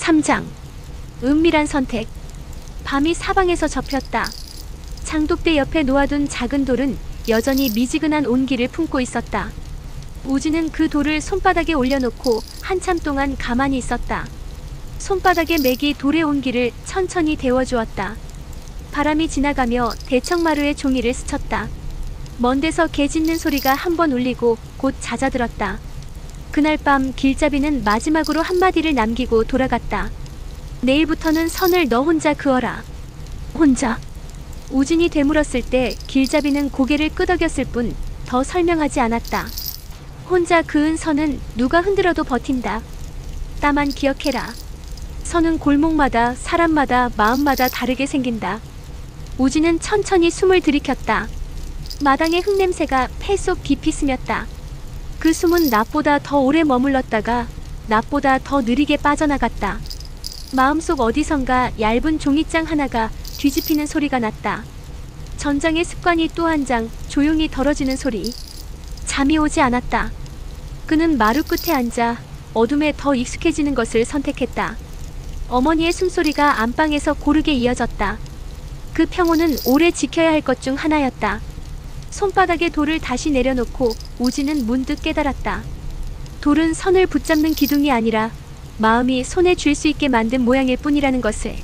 3장. 은밀한 선택. 밤이 사방에서 접혔다. 장독대 옆에 놓아둔 작은 돌은 여전히 미지근한 온기를 품고 있었다. 우진은 그 돌을 손바닥에 올려놓고 한참 동안 가만히 있었다. 손바닥의 맥이 돌의 온기를 천천히 데워주었다. 바람이 지나가며 대청마루의 종이를 스쳤다. 먼 데서 개 짖는 소리가 한 번 울리고 곧 잦아들었다. 그날 밤 길잡이는 마지막으로 한마디를 남기고 돌아갔다. 내일부터는 선을 너 혼자 그어라. 혼자? 우진이 되물었을 때 길잡이는 고개를 끄덕였을 뿐 더 설명하지 않았다. 혼자 그은 선은 누가 흔들어도 버틴다. 다만 기억해라. 선은 골목마다 사람마다 마음마다 다르게 생긴다. 우진은 천천히 숨을 들이켰다. 마당의 흙냄새가 폐 속 깊이 스몄다. 그 숨은 낮보다 더 오래 머물렀다가 낮보다 더 느리게 빠져나갔다. 마음속 어디선가 얇은 종이장 하나가 뒤집히는 소리가 났다. 전장의 습관이 또 한 장 조용히 덜어지는 소리. 잠이 오지 않았다. 그는 마루 끝에 앉아 어둠에 더 익숙해지는 것을 선택했다. 어머니의 숨소리가 안방에서 고르게 이어졌다. 그 평온은 오래 지켜야 할 것 중 하나였다. 손바닥에 돌을 다시 내려놓고 우진은 문득 깨달았다. 돌은 선을 붙잡는 기둥이 아니라 마음이 손에 쥘 수 있게 만든 모양일 뿐이라는 것을.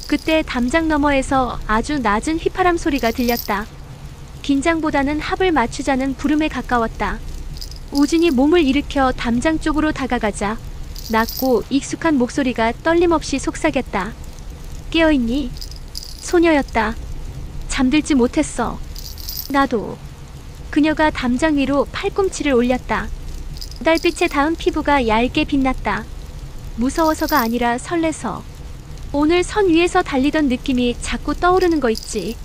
그때 담장 너머에서 아주 낮은 휘파람 소리가 들렸다. 긴장보다는 합을 맞추자는 부름에 가까웠다. 우진이 몸을 일으켜 담장 쪽으로 다가가자 낮고 익숙한 목소리가 떨림없이 속삭였다. 깨어있니? 소녀였다. 잠들지 못했어. 나도. 그녀가 담장 위로 팔꿈치를 올렸다. 달빛에 닿은 피부가 얇게 빛났다. 무서워서가 아니라 설레서. 오늘 선 위에서 달리던 느낌이 자꾸 떠오르는 거 있지.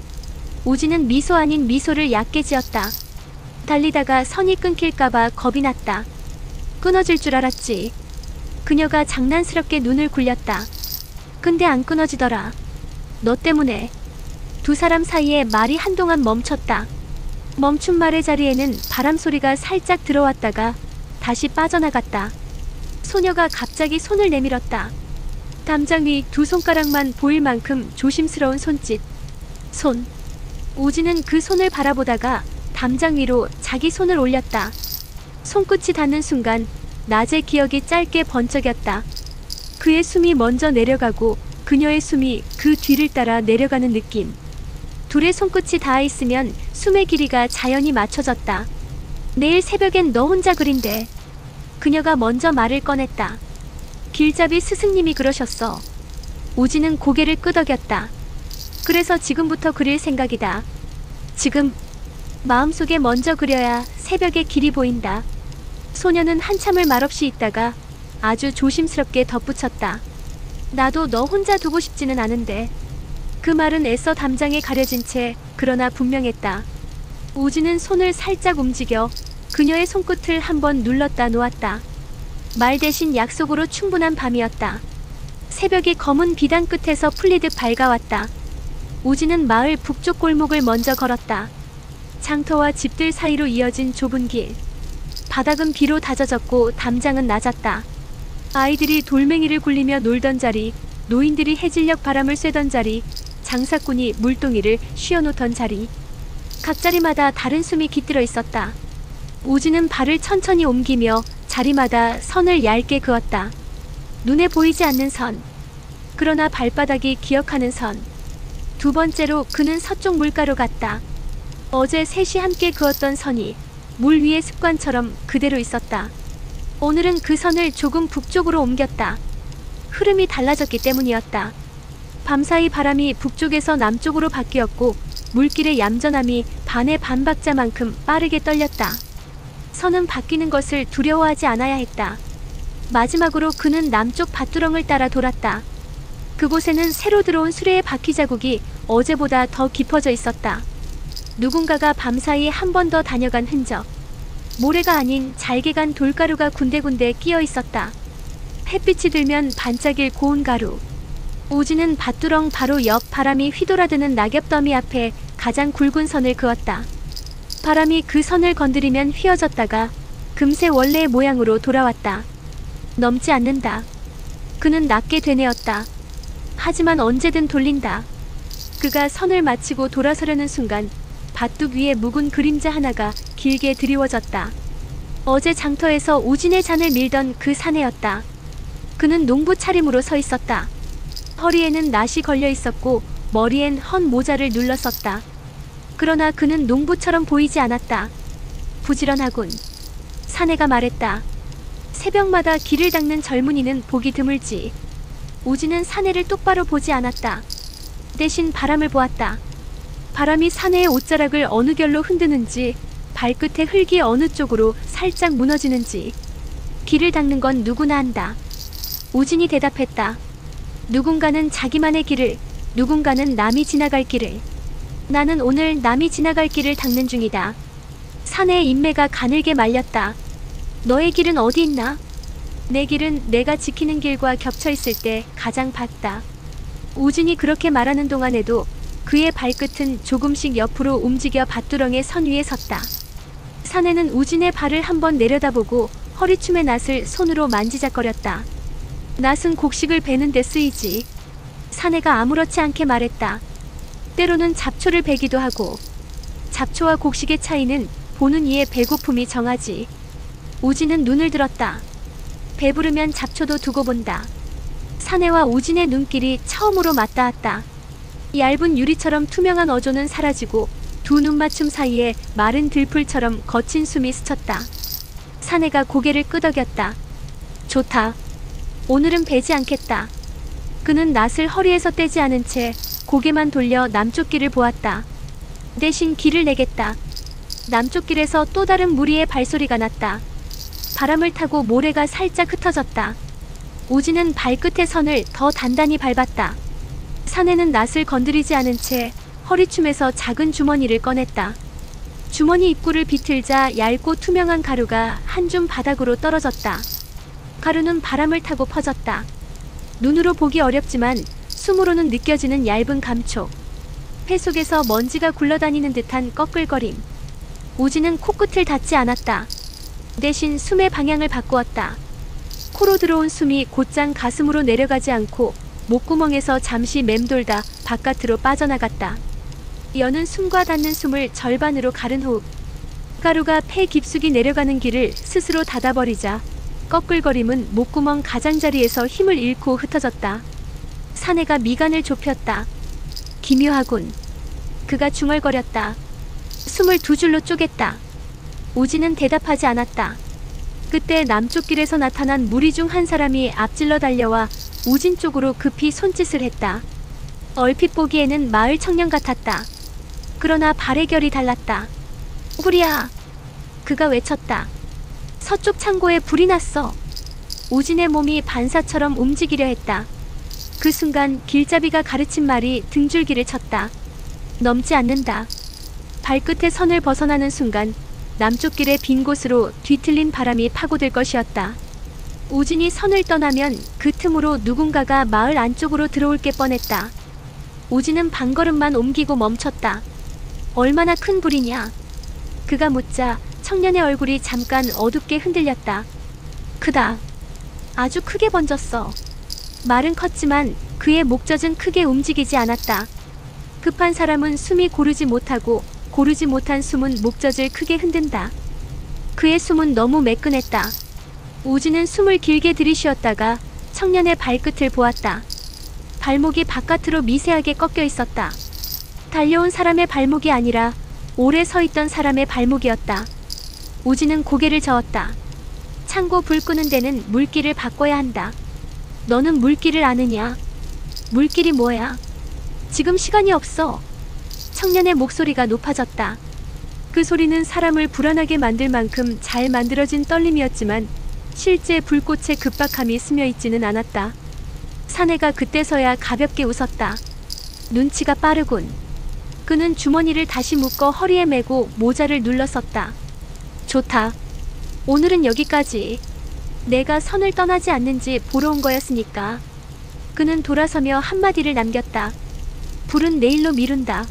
우진은 미소 아닌 미소를 얕게 지었다. 달리다가 선이 끊길까봐 겁이 났다. 끊어질 줄 알았지. 그녀가 장난스럽게 눈을 굴렸다. 근데 안 끊어지더라. 너 때문에. 두 사람 사이에 말이 한동안 멈췄다. 멈춘 말의 자리에는 바람 소리가 살짝 들어왔다가 다시 빠져나갔다. 소녀가 갑자기 손을 내밀었다. 담장 위 두 손가락만 보일 만큼 조심스러운 손짓. 손. 우진은 그 손을 바라보다가 담장 위로 자기 손을 올렸다. 손끝이 닿는 순간 낮의 기억이 짧게 번쩍였다. 그의 숨이 먼저 내려가고 그녀의 숨이 그 뒤를 따라 내려가는 느낌. 둘의 손끝이 닿아있으면 숨의 길이가 자연히 맞춰졌다. 내일 새벽엔 너 혼자 그린대. 그녀가 먼저 말을 꺼냈다. 길잡이 스승님이 그러셨어. 우진은 고개를 끄덕였다. 그래서 지금부터 그릴 생각이다. 지금. 마음속에 먼저 그려야 새벽의 길이 보인다. 소녀는 한참을 말없이 있다가 아주 조심스럽게 덧붙였다. 나도 너 혼자 두고 싶지는 않은데. 그 말은 애써 담장에 가려진 채 그러나 분명했다. 우진은 손을 살짝 움직여 그녀의 손끝을 한번 눌렀다 놓았다. 말 대신 약속으로 충분한 밤이었다. 새벽이 검은 비단 끝에서 풀리듯 밝아왔다. 우진은 마을 북쪽 골목을 먼저 걸었다. 장터와 집들 사이로 이어진 좁은 길. 바닥은 비로 다져졌고 담장은 낮았다. 아이들이 돌멩이를 굴리며 놀던 자리, 노인들이 해질녘 바람을 쐬던 자리, 장사꾼이 물동이를 쉬어놓던 자리. 각 자리마다 다른 숨이 깃들어 있었다. 우진은 발을 천천히 옮기며 자리마다 선을 얇게 그었다. 눈에 보이지 않는 선. 그러나 발바닥이 기억하는 선. 두 번째로 그는 서쪽 물가로 갔다. 어제 셋이 함께 그었던 선이 물 위에 습관처럼 그대로 있었다. 오늘은 그 선을 조금 북쪽으로 옮겼다. 흐름이 달라졌기 때문이었다. 밤사이 바람이 북쪽에서 남쪽으로 바뀌었고 물길의 얌전함이 반의 반박자만큼 빠르게 떨렸다. 선은 바뀌는 것을 두려워하지 않아야 했다. 마지막으로 그는 남쪽 밭두렁을 따라 돌았다. 그곳에는 새로 들어온 수레의 바퀴 자국이 어제보다 더 깊어져 있었다. 누군가가 밤사이 한 번 더 다녀간 흔적. 모래가 아닌 잘게 간 돌가루가 군데군데 끼어 있었다. 햇빛이 들면 반짝일 고운 가루. 우진은 밭두렁 바로 옆 바람이 휘돌아드는 낙엽더미 앞에 가장 굵은 선을 그었다. 바람이 그 선을 건드리면 휘어졌다가 금세 원래의 모양으로 돌아왔다. 넘지 않는다. 그는 낮게 되뇌었다. 하지만 언제든 돌린다. 그가 선을 마치고 돌아서려는 순간 밭둑 위에 묵은 그림자 하나가 길게 드리워졌다. 어제 장터에서 우진의 잔을 밀던 그 사내였다. 그는 농부 차림으로 서 있었다. 허리에는 낫이 걸려 있었고 머리엔 헌 모자를 눌렀었다. 그러나 그는 농부처럼 보이지 않았다. 부지런하군. 사내가 말했다. 새벽마다 길을 닦는 젊은이는 보기 드물지. 우진은 사내를 똑바로 보지 않았다. 대신 바람을 보았다. 바람이 사내의 옷자락을 어느 결로 흔드는지, 발끝의 흙이 어느 쪽으로 살짝 무너지는지. 길을 닦는 건 누구나 한다. 우진이 대답했다. 누군가는 자기만의 길을, 누군가는 남이 지나갈 길을. 나는 오늘 남이 지나갈 길을 닦는 중이다. 사내의 인매가 가늘게 말렸다. 너의 길은 어디 있나? 내 길은 내가 지키는 길과 겹쳐 있을 때 가장 밝다. 우진이 그렇게 말하는 동안에도 그의 발끝은 조금씩 옆으로 움직여 밭두렁의 선 위에 섰다. 사내는 우진의 발을 한번 내려다보고 허리춤의 낫을 손으로 만지작거렸다. 낫은 곡식을 베는 데 쓰이지. 사내가 아무렇지 않게 말했다. 때로는 잡초를 베기도 하고. 잡초와 곡식의 차이는 보는 이의 배고픔이 정하지. 우진은 눈을 들었다. 배부르면 잡초도 두고 본다. 사내와 우진의 눈길이 처음으로 맞닿았다. 얇은 유리처럼 투명한 어조는 사라지고 두 눈맞춤 사이에 마른 들풀처럼 거친 숨이 스쳤다. 사내가 고개를 끄덕였다. 좋다. 오늘은 베지 않겠다. 그는 낫을 허리에서 떼지 않은 채 고개만 돌려 남쪽 길을 보았다. 대신 길을 내겠다. 남쪽 길에서 또 다른 무리의 발소리가 났다. 바람을 타고 모래가 살짝 흩어졌다. 우진은 발끝의 선을 더 단단히 밟았다. 사내는 낫을 건드리지 않은 채 허리춤에서 작은 주머니를 꺼냈다. 주머니 입구를 비틀자 얇고 투명한 가루가 한 줌 바닥으로 떨어졌다. 가루는 바람을 타고 퍼졌다. 눈으로 보기 어렵지만 숨으로는 느껴지는 얇은 감촉. 폐 속에서 먼지가 굴러다니는 듯한 꺼끌거림. 우진은 코끝을 닿지 않았다. 대신 숨의 방향을 바꾸었다. 코로 들어온 숨이 곧장 가슴으로 내려가지 않고 목구멍에서 잠시 맴돌다 바깥으로 빠져나갔다. 여는 숨과 닿는 숨을 절반으로 가른 호흡. 가루가 폐 깊숙이 내려가는 길을 스스로 닫아버리자 꺼끌거림은 목구멍 가장자리에서 힘을 잃고 흩어졌다. 사내가 미간을 좁혔다. 기묘하군. 그가 중얼거렸다. 숨을 두 줄로 쪼갰다. 우진은 대답하지 않았다. 그때 남쪽 길에서 나타난 무리 중 한 사람이 앞질러 달려와 우진 쪽으로 급히 손짓을 했다. 얼핏 보기에는 마을 청년 같았다. 그러나 발의 결이 달랐다. 구리야! 그가 외쳤다. 서쪽 창고에 불이 났어. 우진의 몸이 반사처럼 움직이려 했다. 그 순간 길잡이가 가르친 말이 등줄기를 쳤다. 넘지 않는다. 발끝의 선을 벗어나는 순간 남쪽 길의 빈 곳으로 뒤틀린 바람이 파고들 것이었다. 우진이 선을 떠나면 그 틈으로 누군가가 마을 안쪽으로 들어올 게 뻔했다. 우진은 반걸음만 옮기고 멈췄다. 얼마나 큰 불이냐? 그가 묻자 청년의 얼굴이 잠깐 어둡게 흔들렸다. 크다. 아주 크게 번졌어. 말은 컸지만 그의 목젖은 크게 움직이지 않았다. 급한 사람은 숨이 고르지 못하고 고르지 못한 숨은 목젖을 크게 흔든다. 그의 숨은 너무 매끈했다. 우진은 숨을 길게 들이쉬었다가 청년의 발끝을 보았다. 발목이 바깥으로 미세하게 꺾여 있었다. 달려온 사람의 발목이 아니라 오래 서 있던 사람의 발목이었다. 우진은 고개를 저었다. 창고 불 끄는 데는 물길을 바꿔야 한다. 너는 물길을 아느냐? 물길이 뭐야? 지금 시간이 없어. 청년의 목소리가 높아졌다. 그 소리는 사람을 불안하게 만들 만큼 잘 만들어진 떨림이었지만 실제 불꽃의 급박함이 스며 있지는 않았다. 사내가 그때서야 가볍게 웃었다. 눈치가 빠르군. 그는 주머니를 다시 묶어 허리에 메고 모자를 눌렀었다. 좋다. 오늘은 여기까지. 내가 선을 떠나지 않는지 보러 온 거였으니까. 그는 돌아서며 한마디를 남겼다. 불은 내일로 미룬다.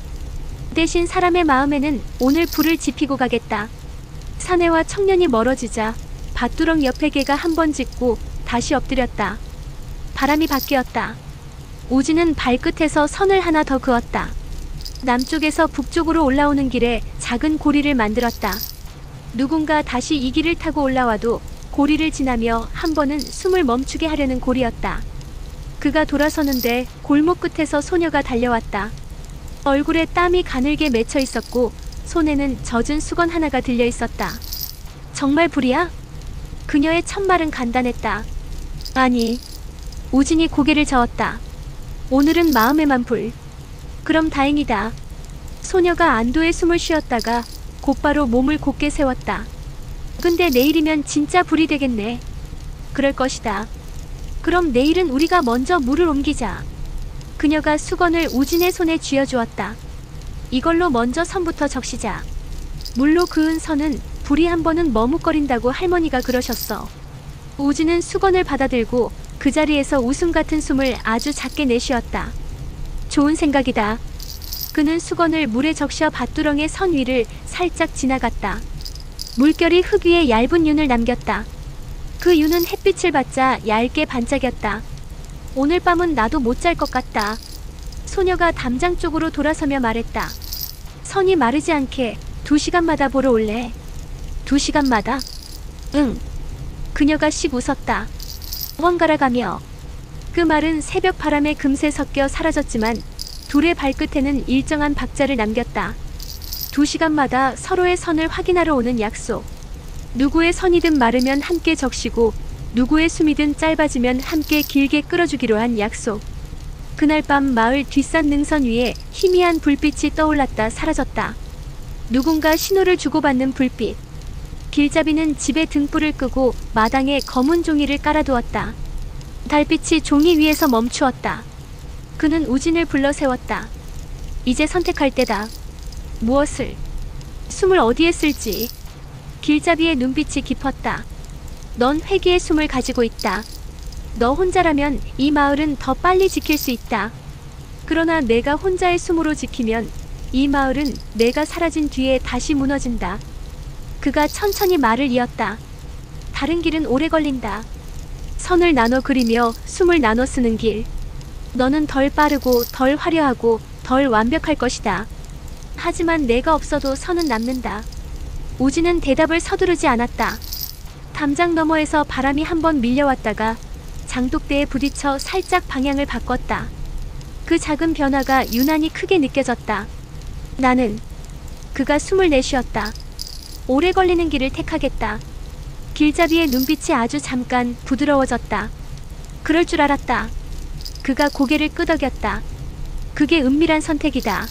대신 사람의 마음에는 오늘 불을 지피고 가겠다. 사내와 청년이 멀어지자 밭두렁 옆에 개가 한 번 짖고 다시 엎드렸다. 바람이 바뀌었다. 우진은 발끝에서 선을 하나 더 그었다. 남쪽에서 북쪽으로 올라오는 길에 작은 고리를 만들었다. 누군가 다시 이 길을 타고 올라와도 고리를 지나며 한 번은 숨을 멈추게 하려는 고리였다. 그가 돌아서는데 골목 끝에서 소녀가 달려왔다. 얼굴에 땀이 가늘게 맺혀 있었고 손에는 젖은 수건 하나가 들려 있었다. 정말 불이야? 그녀의 첫말은 간단했다. 아니. 우진이 고개를 저었다. 오늘은 마음에만 불. 그럼 다행이다. 소녀가 안도의 숨을 쉬었다가 곧바로 몸을 곧게 세웠다. 근데 내일이면 진짜 불이 되겠네. 그럴 것이다. 그럼 내일은 우리가 먼저 물을 옮기자. 그녀가 수건을 우진의 손에 쥐어주었다. 이걸로 먼저 선부터 적시자. 물로 그은 선은 불이 한 번은 머뭇거린다고 할머니가 그러셨어. 우진은 수건을 받아들고 그 자리에서 웃음 같은 숨을 아주 작게 내쉬었다. 좋은 생각이다. 그는 수건을 물에 적셔 밭두렁의 선 위를 살짝 지나갔다. 물결이 흙 위에 얇은 윤을 남겼다. 그 윤은 햇빛을 받자 얇게 반짝였다. 오늘 밤은 나도 못 잘 것 같다. 소녀가 담장 쪽으로 돌아서며 말했다. 선이 마르지 않게 2시간마다 보러 올래. 2시간마다? 응. 그녀가 씩 웃었다. 번갈아가며. 그 말은 새벽 바람에 금세 섞여 사라졌지만 둘의 발끝에는 일정한 박자를 남겼다. 2시간마다 서로의 선을 확인하러 오는 약속. 누구의 선이든 마르면 함께 적시고 누구의 숨이든 짧아지면 함께 길게 끌어주기로 한 약속. 그날 밤 마을 뒷산 능선 위에 희미한 불빛이 떠올랐다 사라졌다. 누군가 신호를 주고받는 불빛. 길잡이는 집에 등불을 끄고 마당에 검은 종이를 깔아두었다. 달빛이 종이 위에서 멈추었다. 그는 우진을 불러 세웠다. 이제 선택할 때다. 무엇을? 숨을 어디에 쓸지. 길잡이의 눈빛이 깊었다. 넌 회귀의 숨을 가지고 있다. 너 혼자라면 이 마을은 더 빨리 지킬 수 있다. 그러나 내가 혼자의 숨으로 지키면 이 마을은 내가 사라진 뒤에 다시 무너진다. 그가 천천히 말을 이었다. 다른 길은 오래 걸린다. 선을 나눠 그리며 숨을 나눠 쓰는 길. 너는 덜 빠르고 덜 화려하고 덜 완벽할 것이다. 하지만 내가 없어도 선은 남는다. 우진은 대답을 서두르지 않았다. 담장 너머에서 바람이 한번 밀려왔다가 장독대에 부딪혀 살짝 방향을 바꿨다. 그 작은 변화가 유난히 크게 느껴졌다. 나는. 그가 숨을 내쉬었다. 오래 걸리는 길을 택하겠다. 길잡이의 눈빛이 아주 잠깐 부드러워졌다. 그럴 줄 알았다. 그가 고개를 끄덕였다. 그게 은밀한 선택이다.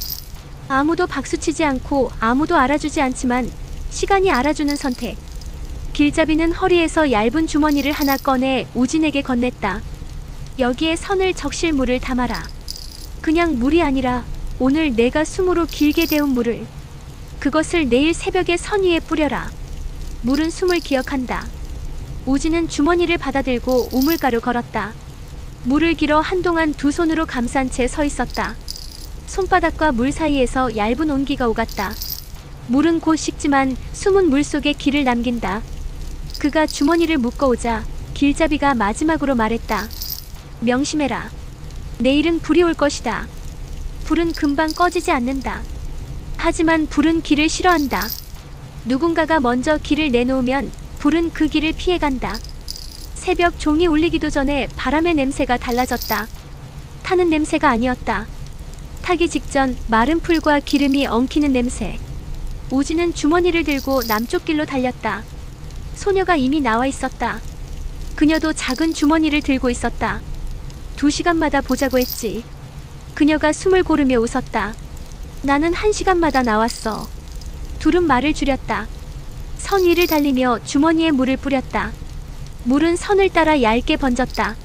아무도 박수치지 않고 아무도 알아주지 않지만 시간이 알아주는 선택. 길잡이는 허리에서 얇은 주머니를 하나 꺼내 우진에게 건넸다. 여기에 선을 적실 물을 담아라. 그냥 물이 아니라 오늘 내가 숨으로 길게 데운 물을. 그것을 내일 새벽에 선 위에 뿌려라. 물은 숨을 기억한다. 우진은 주머니를 받아들고 우물가로 걸었다. 물을 길어 한동안 두 손으로 감싼 채 서 있었다. 손바닥과 물 사이에서 얇은 온기가 오갔다. 물은 곧 식지만 숨은 물속에 길을 남긴다. 그가 주머니를 묶어오자 길잡이가 마지막으로 말했다. 명심해라. 내일은 불이 올 것이다. 불은 금방 꺼지지 않는다. 하지만 불은 길을 싫어한다. 누군가가 먼저 길을 내놓으면 불은 그 길을 피해간다. 새벽 종이 울리기도 전에 바람의 냄새가 달라졌다. 타는 냄새가 아니었다. 타기 직전 마른 풀과 기름이 엉키는 냄새. 우진은 주머니를 들고 남쪽 길로 달렸다. 소녀가 이미 나와 있었다. 그녀도 작은 주머니를 들고 있었다. 2시간마다 보자고 했지. 그녀가 숨을 고르며 웃었다. 나는 1시간마다 나왔어. 둘은 말을 줄였다. 선 위를 달리며 주머니에 물을 뿌렸다. 물은 선을 따라 얇게 번졌다.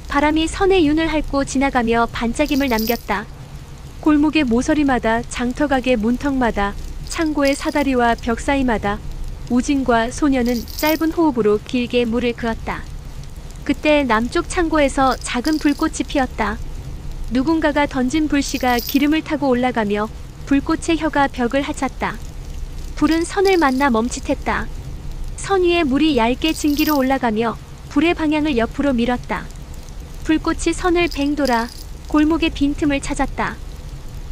바람이 선의 윤을 핥고 지나가며 반짝임을 남겼다. 골목의 모서리마다 장터가게 문턱마다 창고의 사다리와 벽 사이마다 우진과 소녀는 짧은 호흡으로 길게 물을 그었다. 그때 남쪽 창고에서 작은 불꽃이 피었다. 누군가가 던진 불씨가 기름을 타고 올라가며 불꽃의 혀가 벽을 하찼다. 불은 선을 만나 멈칫했다. 선 위에 물이 얇게 증기로 올라가며 불의 방향을 옆으로 밀었다. 불꽃이 선을 뱅돌아 골목의 빈틈을 찾았다.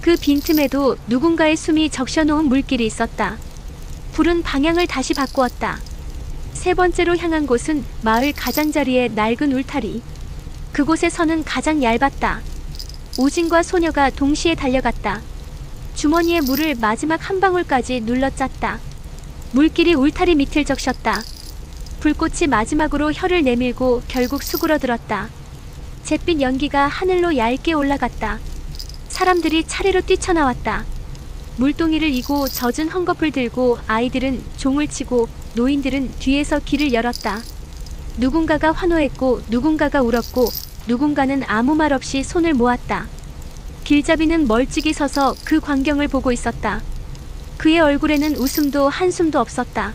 그 빈틈에도 누군가의 숨이 적셔놓은 물길이 있었다. 불은 방향을 다시 바꾸었다. 세 번째로 향한 곳은 마을 가장자리의 낡은 울타리. 그곳의 선은 가장 얇았다. 우진과 소녀가 동시에 달려갔다. 주머니에 물을 마지막 한 방울까지 눌러짰다. 물길이 울타리 밑을 적셨다. 불꽃이 마지막으로 혀를 내밀고 결국 수그러들었다. 잿빛 연기가 하늘로 얇게 올라갔다. 사람들이 차례로 뛰쳐나왔다. 물동이를 이고 젖은 헝겊을 들고 아이들은 종을 치고 노인들은 뒤에서 길을 열었다. 누군가가 환호했고 누군가가 울었고 누군가는 아무 말 없이 손을 모았다. 길잡이는 멀찍이 서서 그 광경을 보고 있었다. 그의 얼굴에는 웃음도 한숨도 없었다.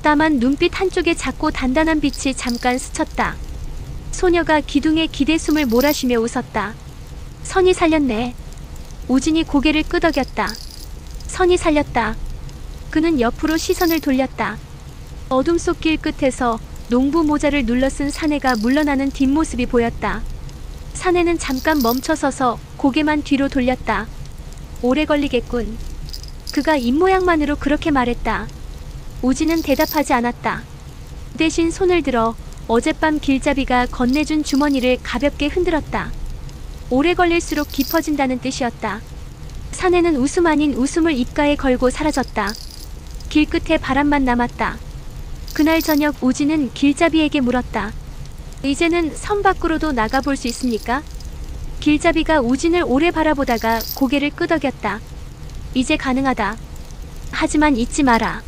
다만 눈빛 한쪽에 작고 단단한 빛이 잠깐 스쳤다. 소녀가 기둥에 기대숨을 몰아쉬며 웃었다. 선이 살렸네. 우진이 고개를 끄덕였다. 선이 살렸다. 그는 옆으로 시선을 돌렸다. 어둠 속 길 끝에서 농부 모자를 눌러쓴 사내가 물러나는 뒷모습이 보였다. 사내는 잠깐 멈춰서서 고개만 뒤로 돌렸다. 오래 걸리겠군. 그가 입모양만으로 그렇게 말했다. 우진은 대답하지 않았다. 대신 손을 들어 어젯밤 길잡이가 건네준 주머니를 가볍게 흔들었다. 오래 걸릴수록 깊어진다는 뜻이었다. 사내는 웃음 아닌 웃음을 입가에 걸고 사라졌다. 길끝에 바람만 남았다. 그날 저녁 우진은 길잡이에게 물었다. 이제는 선 밖으로도 나가볼 수 있습니까? 길잡이가 우진을 오래 바라보다가 고개를 끄덕였다. 이제 가능하다. 하지만 잊지 마라.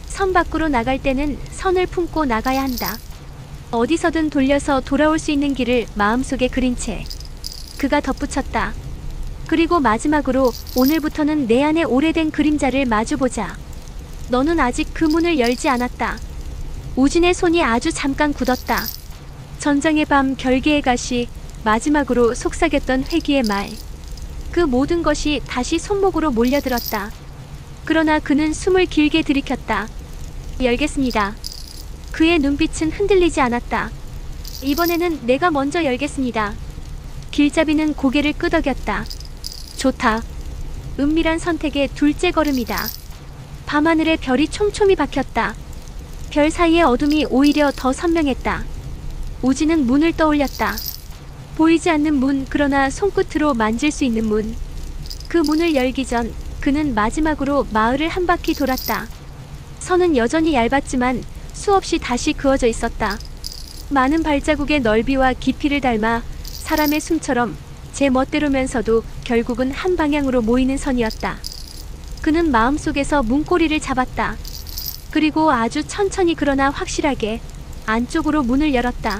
선 밖으로 나갈 때는 선을 품고 나가야 한다. 어디서든 돌려서 돌아올 수 있는 길을 마음속에 그린 채 그가 덧붙였다. 그리고 마지막으로 오늘부터는 내 안에 오래된 그림자를 마주보자. 너는 아직 그 문을 열지 않았다. 우진의 손이 아주 잠깐 굳었다. 전장의 밤 결계의 가시, 마지막으로 속삭였던 회귀의 말. 그 모든 것이 다시 손목으로 몰려들었다. 그러나 그는 숨을 길게 들이켰다. 열겠습니다. 그의 눈빛은 흔들리지 않았다. 이번에는 내가 먼저 열겠습니다. 길잡이는 고개를 끄덕였다. 좋다. 은밀한 선택의 둘째 걸음이다. 밤하늘에 별이 촘촘히 박혔다. 별 사이의 어둠이 오히려 더 선명했다. 우진은 문을 떠올렸다. 보이지 않는 문, 그러나 손끝으로 만질 수 있는 문. 그 문을 열기 전 그는 마지막으로 마을을 한 바퀴 돌았다. 선은 여전히 얇았지만 수없이 다시 그어져 있었다. 많은 발자국의 넓이와 깊이를 닮아 사람의 숨처럼 제 멋대로면서도 결국은 한 방향으로 모이는 선이었다. 그는 마음속에서 문고리를 잡았다. 그리고 아주 천천히 그러나 확실하게 안쪽으로 문을 열었다.